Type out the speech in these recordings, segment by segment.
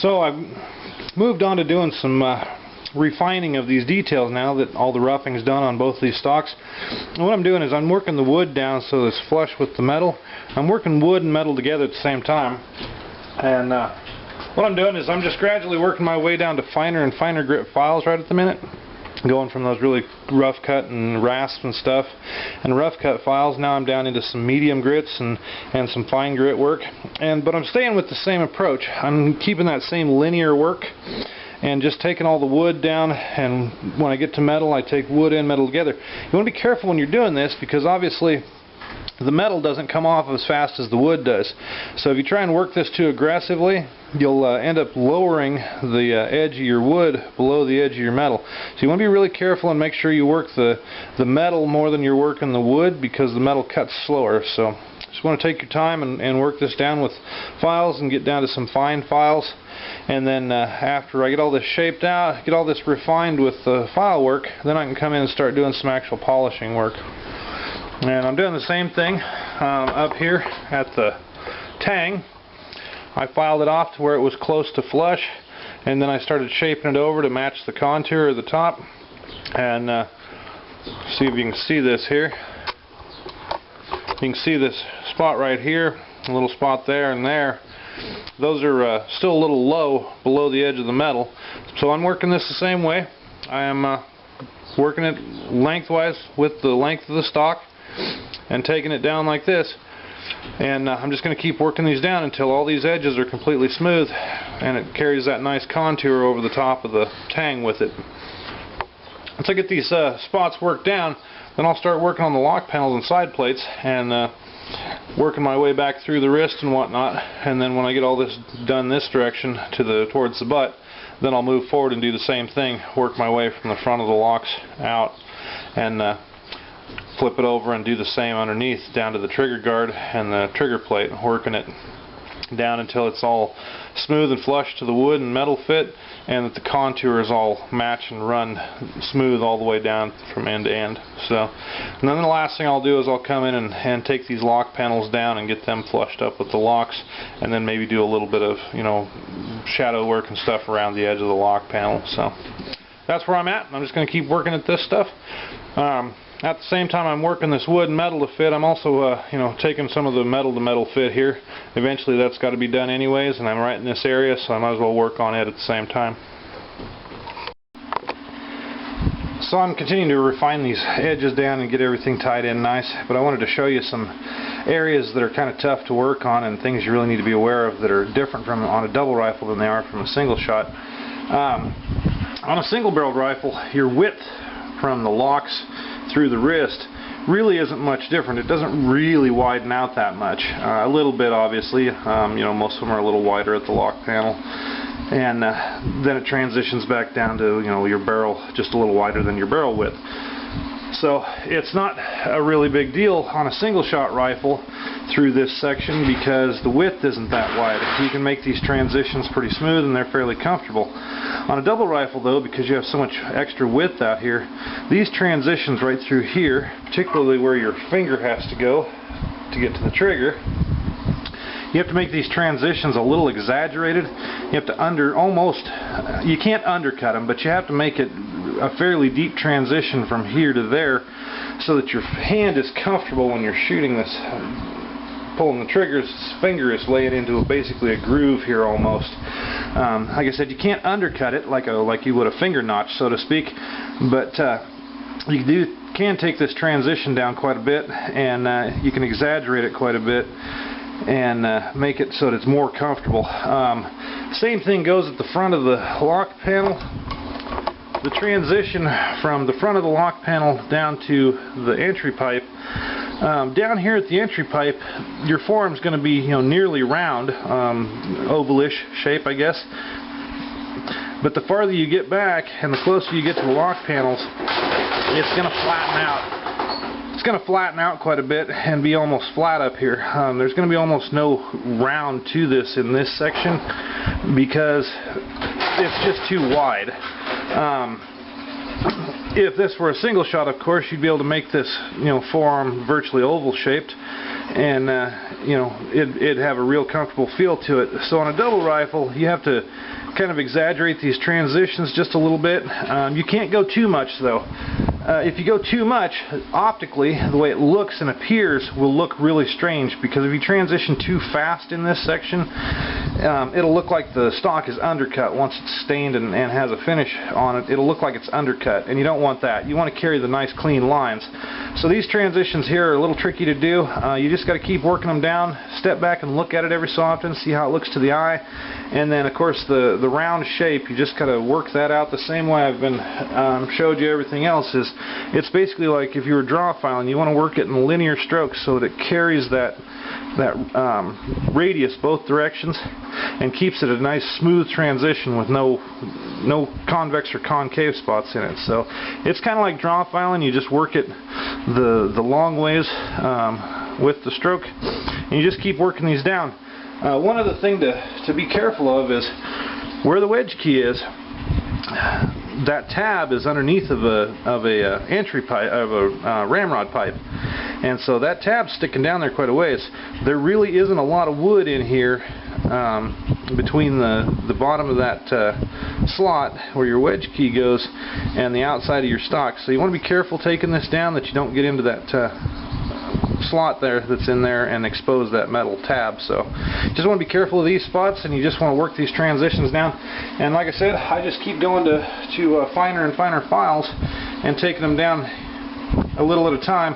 So I've moved on to doing some refining of these details now that all the roughing is done on both these stocks. And what I'm doing is I'm working the wood down so it's flush with the metal. I'm working wood and metal together at the same time. And what I'm doing is I'm just gradually working my way down to finer and finer grit files right at the minute. Going from those really rough cut and rasp and stuff and rough cut files, now I'm down into some medium grits and some fine grit work. But I'm staying with the same approach. I'm keeping that same linear work and just taking all the wood down, and when I get to metal I take wood and metal together. You want to be careful when you're doing this because obviously the metal doesn't come off as fast as the wood does. So if you try and work this too aggressively, you'll end up lowering the edge of your wood below the edge of your metal. So you want to be really careful and make sure you work the metal more than you're working the wood, because the metal cuts slower. So just want to take your time and work this down with files and get down to some fine files. And then after I get all this shaped out, get all this refined with the file work, then I can come in and start doing some actual polishing work. And I'm doing the same thing up here at the tang. I filed it off to where it was close to flush, and then I started shaping it over to match the contour of the top. And see if you can see this here. You can see this spot right here, a little spot there and there. Those are still a little low below the edge of the metal. So I'm working this the same way. I am working it lengthwise with the length of the stock and taking it down like this. And I'm just going to keep working these down until all these edges are completely smooth and it carries that nice contour over the top of the tang with it. Once I get these spots worked down, then I'll start working on the lock panels and side plates and working my way back through the wrist and whatnot. And then when I get all this done this direction towards the butt, then I'll move forward and do the same thing, work my way from the front of the locks out and flip it over and do the same underneath down to the trigger guard and the trigger plate, working it down until it's all smooth and flush to the wood and metal fit, and that the contour is all match and run smooth all the way down from end to end. And then the last thing I'll do is I'll come in and take these lock panels down and get them flushed up with the locks, and then maybe do a little bit of, you know, shadow work and stuff around the edge of the lock panel. So that's where I'm at. I'm just going to keep working at this stuff. At the same time I'm working this wood and metal to fit, I'm also taking some of the metal to metal fit here. Eventually that's got to be done anyways, and I'm right in this area, so I might as well work on it at the same time. So I'm continuing to refine these edges down and get everything tied in nice, but I wanted to show you some areas that are kind of tough to work on and things you really need to be aware of that are different from on a double rifle than they are from a single shot. On a single barreled rifle, your width from the locks through the wrist really isn't much different. It doesn't really widen out that much. A little bit, obviously. Most of them are a little wider at the lock panel, and then it transitions back down to your barrel just a little wider than your barrel width. So it's not a really big deal on a single shot rifle through this section because the width isn't that wide. You can make these transitions pretty smooth and they're fairly comfortable. On a double rifle though, because you have so much extra width out here, these transitions right through here, particularly where your finger has to go to get to the trigger, you have to make these transitions a little exaggerated. You have to you can't undercut them, but you have to make it a fairly deep transition from here to there so that your hand is comfortable when you're shooting this. Pulling the triggers, his finger is laying into basically a groove here almost. Like I said, you can't undercut it like you would a finger notch, so to speak, but you can take this transition down quite a bit, and you can exaggerate it quite a bit and make it so that it's more comfortable. Same thing goes at the front of the lock panel. The transition from the front of the lock panel down to the entry pipe, down here at the entry pipe, your forearm's going to be nearly round, ovalish shape, I guess. But the farther you get back and the closer you get to the lock panels, it's going to flatten out. It's going to flatten out quite a bit and be almost flat up here. There's going to be almost no round to this in this section because it's just too wide. If this were a single shot, of course, you'd be able to make this forearm virtually oval shaped, and you know, it'd have a real comfortable feel to it. So on a double rifle, you have to kind of exaggerate these transitions just a little bit. You can't go too much though. If you go too much, optically, the way it looks and appears will look really strange, because if you transition too fast in this section, it'll look like the stock is undercut. Once it's stained and has a finish on it, it'll look like it's undercut, and you don't want that. You want to carry the nice clean lines. So these transitions here are a little tricky to do. You just got to keep working them down, step back and look at it every so often, see how it looks to the eye, and then of course the round shape, you just got to work that out the same way I've been showed you everything else. Is it's basically like if you were draw filing, you want to work it in linear strokes so that it carries that radius both directions and keeps it a nice smooth transition with no convex or concave spots in it. So it's kind of like draw filing. You just work it the long ways with the stroke, and you just keep working these down. One other thing to be careful of is where the wedge key is. That tab is underneath of a entry pipe, of a ramrod pipe, and so that tab's sticking down there quite a ways. There really isn't a lot of wood in here between the bottom of that slot where your wedge key goes and the outside of your stock. So you want to be careful taking this down, that you don't get into that slot there that's in there and expose that metal tab. So just want to be careful of these spots, and you just want to work these transitions down. And like I said, I just keep going to finer and finer files and taking them down a little at a time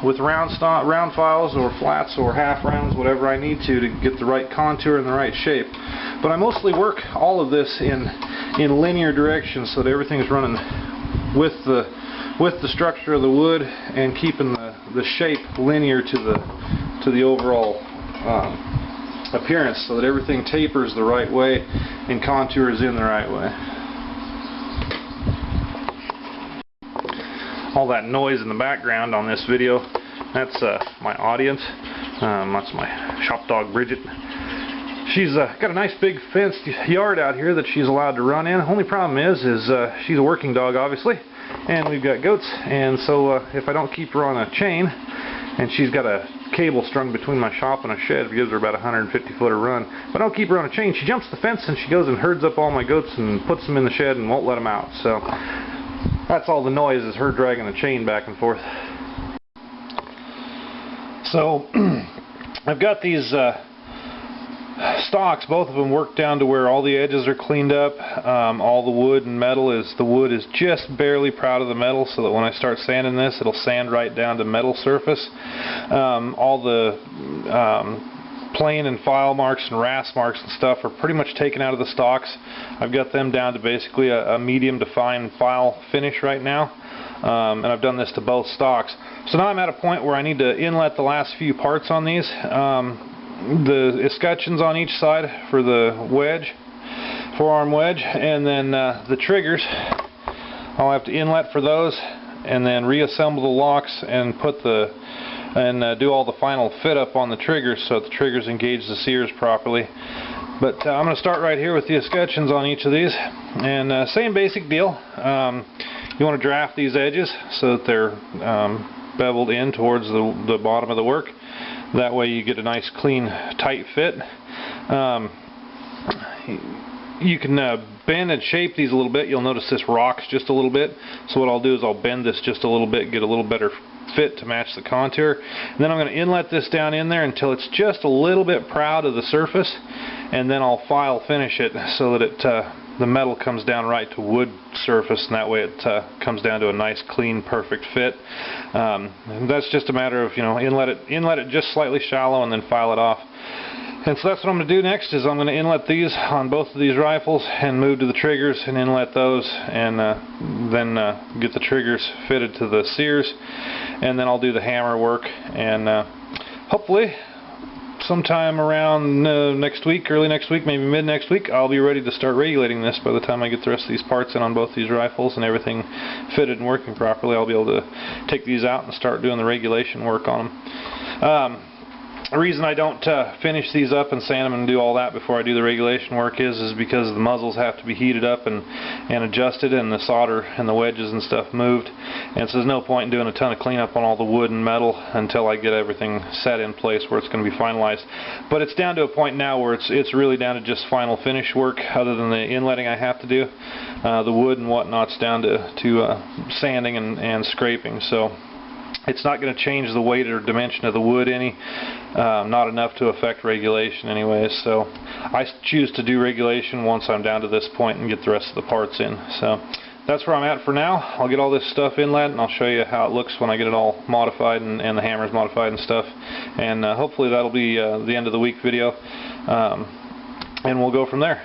with round files or flats or half rounds, whatever I need to get the right contour and the right shape. But I mostly work all of this in linear directions so that everything's running with the structure of the wood and keeping the shape linear to the overall appearance, so that everything tapers the right way and contours in the right way. All that noise in the background on this video, that's my audience. That's my shop dog Bridget. She's got a nice big fenced yard out here that she's allowed to run in. Only problem is she's a working dog, obviously, and we've got goats, and so if I don't keep her on a chain, and she's got a cable strung between my shop and a shed, it gives her about a 150-footer run. If I don't keep her on a chain, she jumps the fence and she goes and herds up all my goats and puts them in the shed and won't let them out. So that's all the noise, is her dragging the chain back and forth. So I've got these stocks, both of them worked down to where all the edges are cleaned up. All the wood is just barely proud of the metal, so that when I start sanding this, it'll sand right down to metal surface. All the plane and file marks and rasp marks and stuff are pretty much taken out of the stocks. I've got them down to basically a medium to fine file finish right now. And I've done this to both stocks. So now I'm at a point where I need to inlet the last few parts on these. The escutcheons on each side for the wedge, forearm wedge, and then the triggers. I'll have to inlet for those, and then reassemble the locks and do all the final fit up on the triggers so that the triggers engage the sears properly. But I'm going to start right here with the escutcheons on each of these, and same basic deal. You want to draft these edges so that they're beveled in towards the bottom of the work. That way you get a nice clean tight fit. You can bend and shape these a little bit. You'll notice this rocks just a little bit, so what I'll do is I'll bend this just a little bit, get a little better fit to match the contour. And then I'm going to inlet this down in there until it's just a little bit proud of the surface, and then I'll file finish it so that the metal comes down right to wood surface, and that way it comes down to a nice clean perfect fit. And that's just a matter of, inlet it just slightly shallow and then file it off. And so that's what I'm going to do next, is I'm going to inlet these on both of these rifles and move to the triggers and inlet those, and then get the triggers fitted to the sears, and then I'll do the hammer work, and hopefully sometime around next week, early next week, maybe mid next week, I'll be ready to start regulating this. By the time I get the rest of these parts in on both these rifles and everything fitted and working properly, I'll be able to take these out and start doing the regulation work on them. The reason I don't finish these up and sand them and do all that before I do the regulation work is because the muzzles have to be heated up and adjusted, and the solder and the wedges and stuff moved, and so there's no point in doing a ton of cleanup on all the wood and metal until I get everything set in place where it's going to be finalized. But it's down to a point now where it's really down to just final finish work, other than the inletting I have to do. The wood and whatnot's down to sanding and scraping, so it's not going to change the weight or dimension of the wood any, not enough to affect regulation anyways. So I choose to do regulation once I'm down to this point and get the rest of the parts in. So that's where I'm at for now. I'll get all this stuff inlet and I'll show you how it looks when I get it all modified and the hammers modified and stuff. And hopefully that'll be the end of the week video, and we'll go from there.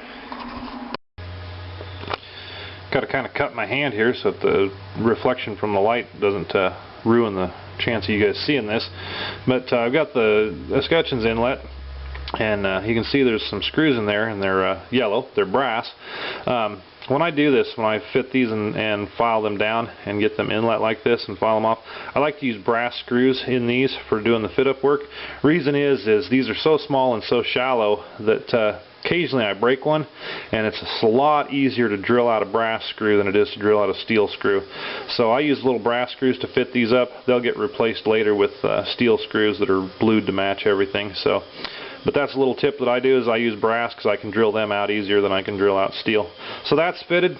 Got to kind of cut my hand here so that the reflection from the light doesn't ruin the chance of you guys seeing this. But I've got the escutcheons inlet, and you can see there's some screws in there, and they're yellow, they're brass. When I do this, when I fit these and file them down and get them inlet like this and file them off, I like to use brass screws in these for doing the fit up work. Reason is these are so small and so shallow that occasionally I break one, and it's a lot easier to drill out a brass screw than it is to drill out a steel screw. So I use little brass screws to fit these up. They'll get replaced later with steel screws that are blued to match everything. So, but that's a little tip that I do, is I use brass because I can drill them out easier than I can drill out steel. So that's fitted.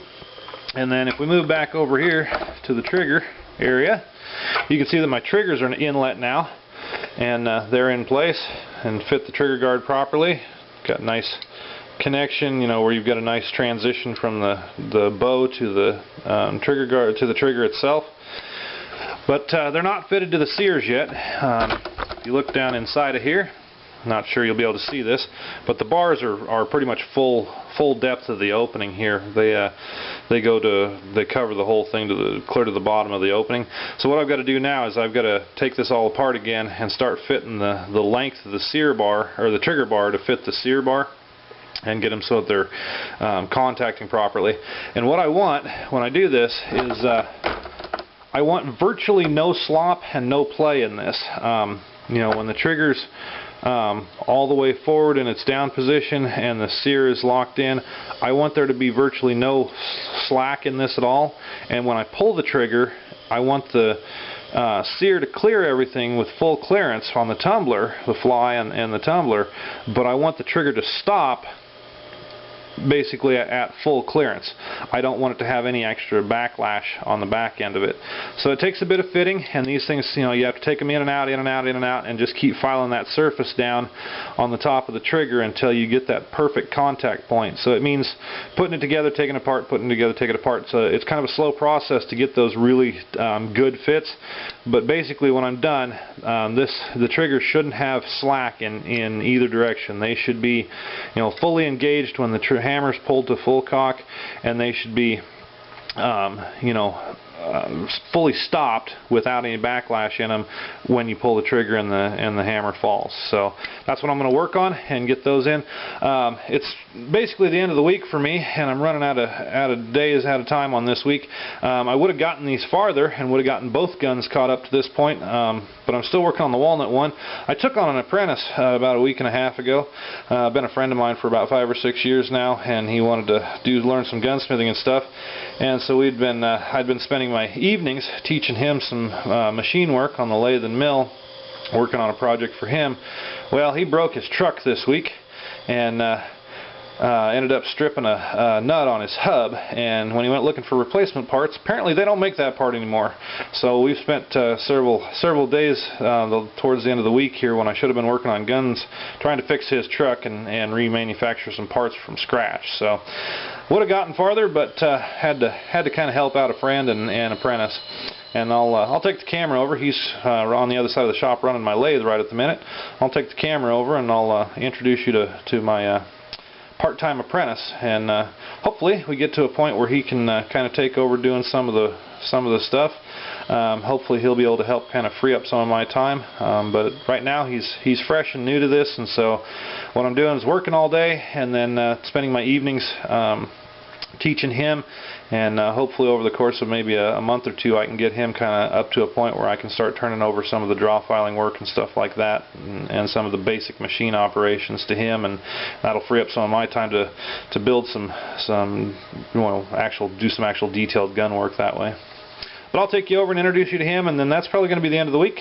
And then if we move back over here to the trigger area, you can see that my triggers are an inlet now, and they're in place and fit the trigger guard properly. Got a nice connection, you know, where you've got a nice transition from the bow to the trigger guard to the trigger itself. But they're not fitted to the sears yet. If you look down inside of here, not sure you'll be able to see this, but the bars are pretty much full depth of the opening here. They cover the whole thing clear to the bottom of the opening. So what I've got to do now is I've got to take this all apart again and start fitting the length of the sear bar, or the trigger bar, to fit the sear bar, and get them so that they're contacting properly. And what I want when I do this is I want virtually no slop and no play in this. You know, when the trigger's all the way forward in its down position and the sear is locked in, I want there to be virtually no slack in this at all. And when I pull the trigger, I want the sear to clear everything with full clearance on the tumbler, the fly and the tumbler, but I want the trigger to stop basically at full clearance. I don't want it to have any extra backlash on the back end of it. So it takes a bit of fitting, and these things, you know, you have to take them in and out, in and out, in and out, and just keep filing that surface down on the top of the trigger until you get that perfect contact point. So it means putting it together, taking it apart, putting it together, taking it apart. So it's kind of a slow process to get those really good fits. But basically when I'm done, the trigger shouldn't have slack in either direction. They should be, you know, fully engaged when the hammer's pulled to full cock, and they should be you know, fully stopped without any backlash in them when you pull the trigger and the hammer falls. So that's what I'm going to work on and get those in. It's basically the end of the week for me, and I'm running out of days out of time on this week. I would have gotten these farther and would have gotten both guns caught up to this point, but I'm still working on the walnut one. I took on an apprentice about a week and a half ago. Been a friend of mine for about 5 or 6 years now, and he wanted to learn some gunsmithing and stuff. And so I'd been spending my evenings teaching him some machine work on the lathe and mill, working on a project for him. Well, he broke his truck this week, and ended up stripping a nut on his hub, and when he went looking for replacement parts, apparently they don't make that part anymore. So we've spent several days towards the end of the week here, when I should have been working on guns, trying to fix his truck and remanufacture some parts from scratch. So would have gotten farther, but had to kind of help out a friend and apprentice. And I'll take the camera over. He's on the other side of the shop running my lathe right at the minute. I'll take the camera over and I'll introduce you to my part-time apprentice, and hopefully we get to a point where he can kind of take over doing some of the stuff. Hopefully he'll be able to help kind of free up some of my time, but right now he's fresh and new to this, and so what I'm doing is working all day and then spending my evenings teaching him, and hopefully over the course of maybe a month or two I can get him kind of up to a point where I can start turning over some of the draw filing work and stuff like that, and some of the basic machine operations to him, and that'll free up some of my time to build some do some actual detailed gun work that way. But I'll take you over and introduce you to him, and then that's probably going to be the end of the week,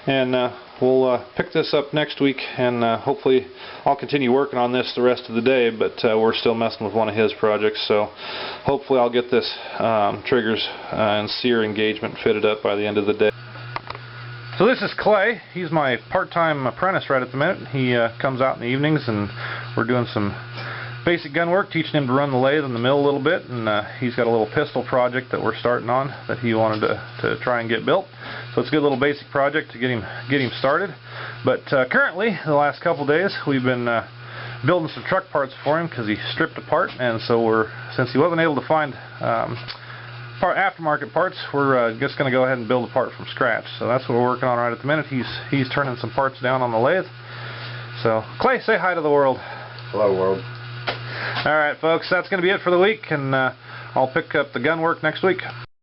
and we'll pick this up next week, and hopefully I'll continue working on this the rest of the day, but we're still messing with one of his projects, so hopefully I'll get this triggers and sear engagement fitted up by the end of the day. So this is Clay. He's my part-time apprentice right at the minute. He comes out in the evenings, and we're doing some basic gun work, teaching him to run the lathe and the mill a little bit, and he's got a little pistol project that we're starting on that he wanted to try and get built. So it's a good little basic project to get him started. But currently, the last couple days, we've been building some truck parts for him because he stripped apart, and so since he wasn't able to find aftermarket parts, we're just going to go ahead and build a part from scratch. So that's what we're working on right at the minute. He's turning some parts down on the lathe. So Clay, say hi to the world. Hello, world. Alright folks, that's going to be it for the week, and I'll pick up the gun work next week.